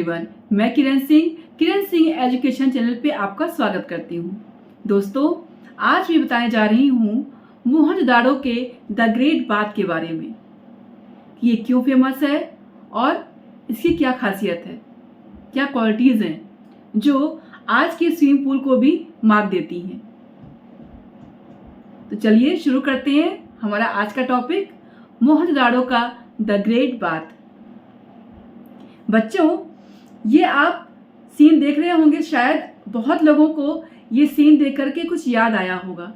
Everyone, मैं किरण Singh education channel पे आपका स्वागत करती हूँ। दोस्तों, आज मैं बताने जा रही हूँ मोहनजोदाड़ो के द ग्रेट बाथ के बारे में कि ये क्यों फेमस है और इसकी क्या खासियत है, क्या क्वालिटीज़ हैं जो आज के स्विमिंग पूल को भी मात देती हैं। तो चलिए शुरू करते हैं हमारा आज का टॉपिक, मोहनजोदाड़ो का द ग्रेट बाथ। बच्चों, ये आप सीन देख रहे होंगे, शायद बहुत लोगों को ये सीन देख करके कुछ याद आया होगा।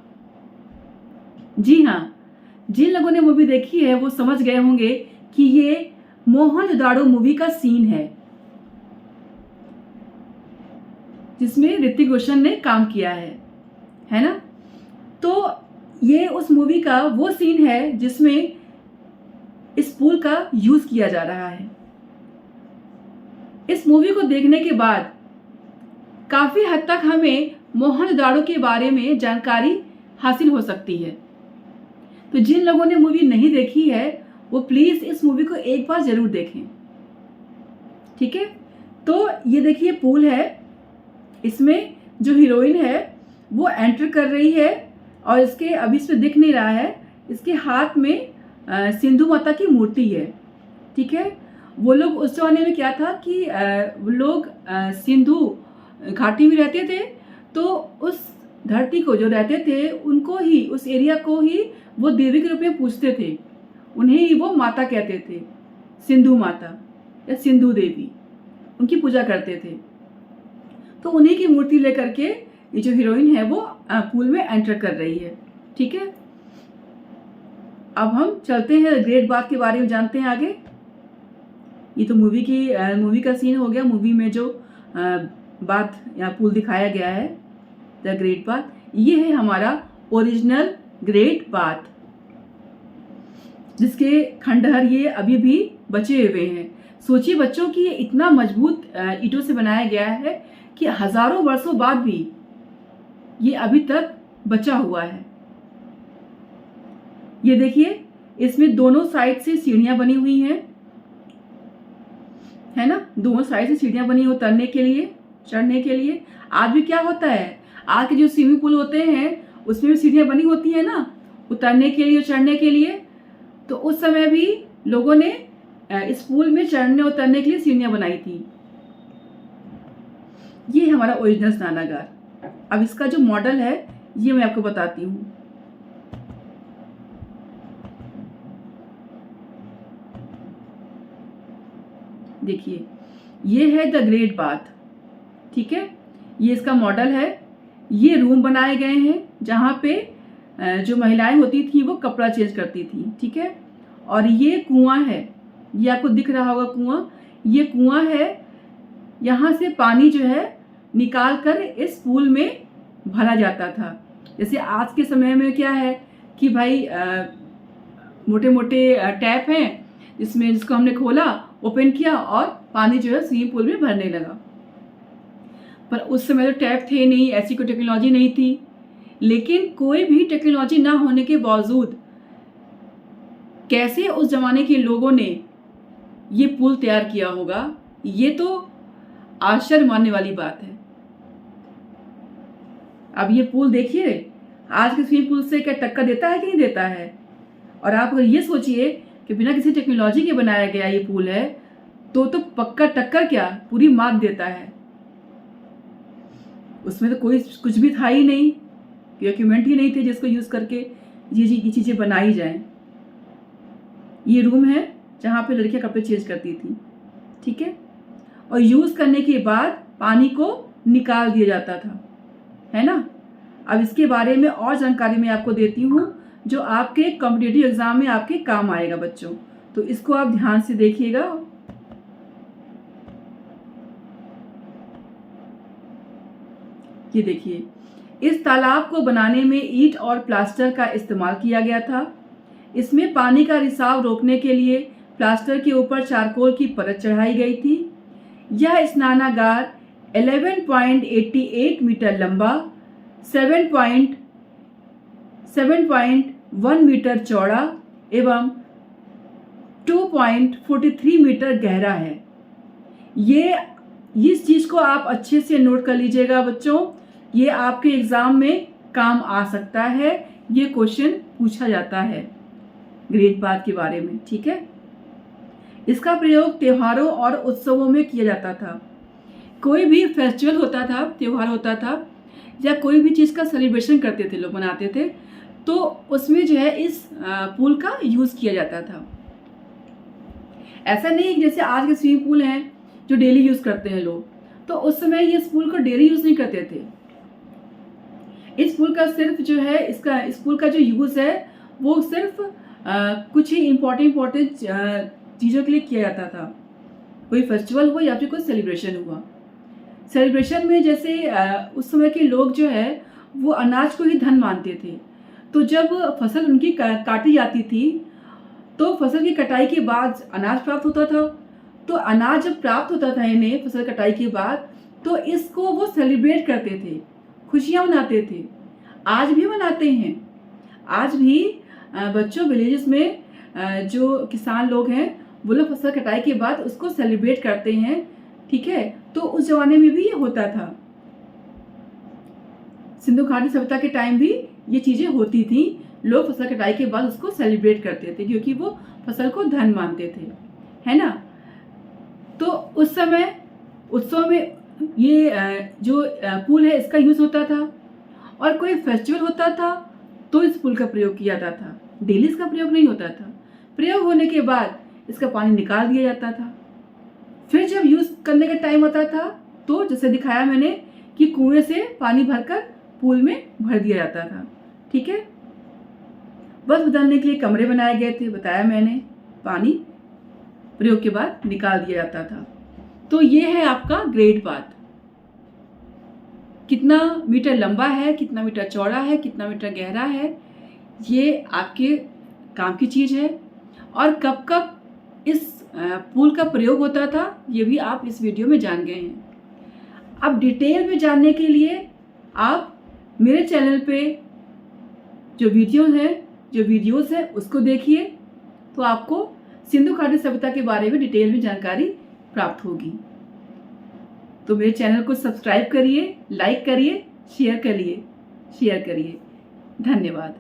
जी हाँ, जिन लोगों ने मूवी देखी है वो समझ गए होंगे कि ये मोहनजोदाड़ो मूवी का सीन है जिसमें ऋतिक रोशन ने काम किया है ना। तो ये उस मूवी का वो सीन है जिसमें इस पुल का यूज किया जा रहा है। इस मूवी को देखने के बाद काफ़ी हद तक हमें मोहनजोदाड़ो के बारे में जानकारी हासिल हो सकती है। तो जिन लोगों ने मूवी नहीं देखी है वो प्लीज़ इस मूवी को एक बार ज़रूर देखें, ठीक है। तो ये देखिए पुल है, इसमें जो हीरोइन है वो एंटर कर रही है और इसके अभी इसमें दिख नहीं रहा है, इसके हाथ में सिंधु माता की मूर्ति है, ठीक है। वो लोग उस जमाने में क्या था कि वो लोग सिंधु घाटी में रहते थे, तो उस धरती को जो रहते थे उनको ही, उस एरिया को ही वो देवी के रूप में पूजते थे, उन्हें ही वो माता कहते थे, सिंधु माता या सिंधु देवी, उनकी पूजा करते थे। तो उन्हीं की मूर्ति लेकर के ये जो हीरोइन है वो पूल में एंटर कर रही है, ठीक है। अब हम चलते हैं ग्रेट बाथ के बारे में जानते हैं आगे। ये तो मूवी का सीन हो गया। मूवी में जो बाथ या पुल दिखाया गया है द ग्रेट बाथ, ये है हमारा ओरिजिनल ग्रेट बाथ जिसके खंडहर ये अभी भी बचे हुए हैं। सोचिए बच्चों कि ये इतना मजबूत ईंटों से बनाया गया है कि हजारों वर्षों बाद भी ये अभी तक बचा हुआ है। ये देखिए, इसमें दोनों साइड से सीढ़ियां बनी हुई हैं, है ना। दोनों साइड से सीढ़ियां बनी उतरने के लिए, चढ़ने के लिए। आज भी क्या होता है, आज के जो स्विमिंग पूल होते हैं उसमें भी सीढ़ियां बनी होती है ना, उतरने के लिए, चढ़ने के लिए। तो उस समय भी लोगों ने इस पूल में चढ़ने उतरने के लिए सीढ़ियां बनाई थी। ये हमारा ओरिजिनल स्नानागार। अब इसका जो मॉडल है ये मैं आपको बताती हूँ। देखिए, ये है द ग्रेट बाथ, ठीक है। ये इसका मॉडल है। ये रूम बनाए गए हैं जहाँ पे जो महिलाएं होती थी वो कपड़ा चेंज करती थी, ठीक है। और ये कुआं है, ये आपको दिख रहा होगा कुआं, ये कुआं है। यहाँ से पानी जो है निकाल कर इस पूल में भरा जाता था। जैसे आज के समय में क्या है कि भाई मोटे मोटे टैप हैं जिसको हमने खोला, ओपन किया और पानी जो है स्विमिंग पूल में भरने लगा। पर उस समय तो टैप थे नहीं, ऐसी कोई टेक्नोलॉजी नहीं थी। लेकिन कोई भी टेक्नोलॉजी ना होने के बावजूद कैसे उस जमाने के लोगों ने ये पुल तैयार किया होगा, ये तो आश्चर्य मानने वाली बात है। अब ये पुल देखिए, आज के स्विमिंग पूल से क्या टक्कर देता है कि नहीं देता है। और आप अगर ये सोचिए कि बिना किसी टेक्नोलॉजी के बनाया गया ये पुल है तो पक्का टक्कर क्या, पूरी मात देता है। उसमें तो कोई कुछ भी था ही नहीं, इक्विपमेंट ही नहीं थे जिसको यूज करके ये चीजें बनाई जाएं। ये रूम है जहाँ पे लड़कियां कपड़े चेंज करती थी, ठीक है। और यूज करने के बाद पानी को निकाल दिया जाता था, है ना। अब इसके बारे में और जानकारी मैं आपको देती हूँ जो आपके कॉम्पिटिटिव एग्जाम में आपके काम आएगा बच्चों, तो इसको आप ध्यान से देखिएगा। ये देखिए, इस तालाब को बनाने में ईंट और प्लास्टर का इस्तेमाल किया गया था। इसमें पानी का रिसाव रोकने के लिए प्लास्टर के ऊपर चारकोल की परत चढ़ाई गई थी। यह स्नानागार 11.88 मीटर लंबा, 7.1 मीटर चौड़ा एवं 2.43 मीटर गहरा है। ये इस चीज़ को आप अच्छे से नोट कर लीजिएगा बच्चों, ये आपके एग्ज़ाम में काम आ सकता है, ये क्वेश्चन पूछा जाता है ग्रेड पाथ के बारे में, ठीक है। इसका प्रयोग त्योहारों और उत्सवों में किया जाता था। कोई भी फेस्टिवल होता था, त्यौहार होता था, या कोई भी चीज़ का सेलिब्रेशन करते थे, लोग मनाते थे, तो उसमें जो है इस पूल का यूज़ किया जाता था। ऐसा नहीं कि जैसे आज के स्विमिंग पूल हैं जो डेली यूज़ करते हैं लोग, तो उस समय ये इस पूल को डेली यूज़ नहीं करते थे। इस पूल का सिर्फ जो है इस पूल का जो यूज़ है वो सिर्फ कुछ ही इम्पोर्टेंट चीज़ों के लिए किया जाता था। कोई फेस्टिवल हो या फिर कोई सेलिब्रेशन हुआ। सेलिब्रेशन में जैसे उस समय के लोग जो है वो अनाज को ही धन मानते थे, तो जब फसल उनकी काटी जाती थी तो फसल की कटाई के बाद अनाज प्राप्त होता था। तो अनाज जब प्राप्त होता था इन्हें फसल कटाई के बाद, तो इसको वो सेलिब्रेट करते थे, खुशियाँ मनाते थे। आज भी मनाते हैं। आज भी बच्चों विलेजेस में जो किसान लोग हैं वो लोग फसल कटाई के बाद उसको सेलिब्रेट करते हैं, ठीक है। तो उस जमाने में भी ये होता था। सिंधु घाटी सभ्यता के टाइम भी ये चीज़ें होती थी। लोग फसल कटाई के बाद उसको सेलिब्रेट करते थे क्योंकि वो फसल को धन मानते थे, है ना। तो उस समय उत्सव में ये जो पुल है इसका यूज़ होता था, और कोई फेस्टिवल होता था तो इस पुल का प्रयोग किया जाता था। डेली इसका प्रयोग नहीं होता था। प्रयोग होने के बाद इसका पानी निकाल दिया जाता था। फिर जब यूज़ करने का टाइम आता था तो जैसे दिखाया मैंने कि कुएं से पानी भरकर पूल में भर दिया जाता था, ठीक है। बस बदलने के लिए कमरे बनाए गए थे, बताया मैंने। पानी प्रयोग के बाद निकाल दिया जाता था। तो ये है आपका ग्रेड पाथ। कितना मीटर लंबा है, कितना मीटर चौड़ा है, कितना मीटर गहरा है, ये आपके काम की चीज़ है। और कब कब इस पुल का प्रयोग होता था ये भी आप इस वीडियो में जान गए हैं। अब डिटेल में जानने के लिए आप मेरे चैनल पे जो वीडियोस हैं उसको देखिए, तो आपको सिंधु घाटी सभ्यता के बारे में डिटेल में जानकारी प्राप्त होगी। तो मेरे चैनल को सब्सक्राइब करिए, लाइक करिए, शेयर करिए। धन्यवाद।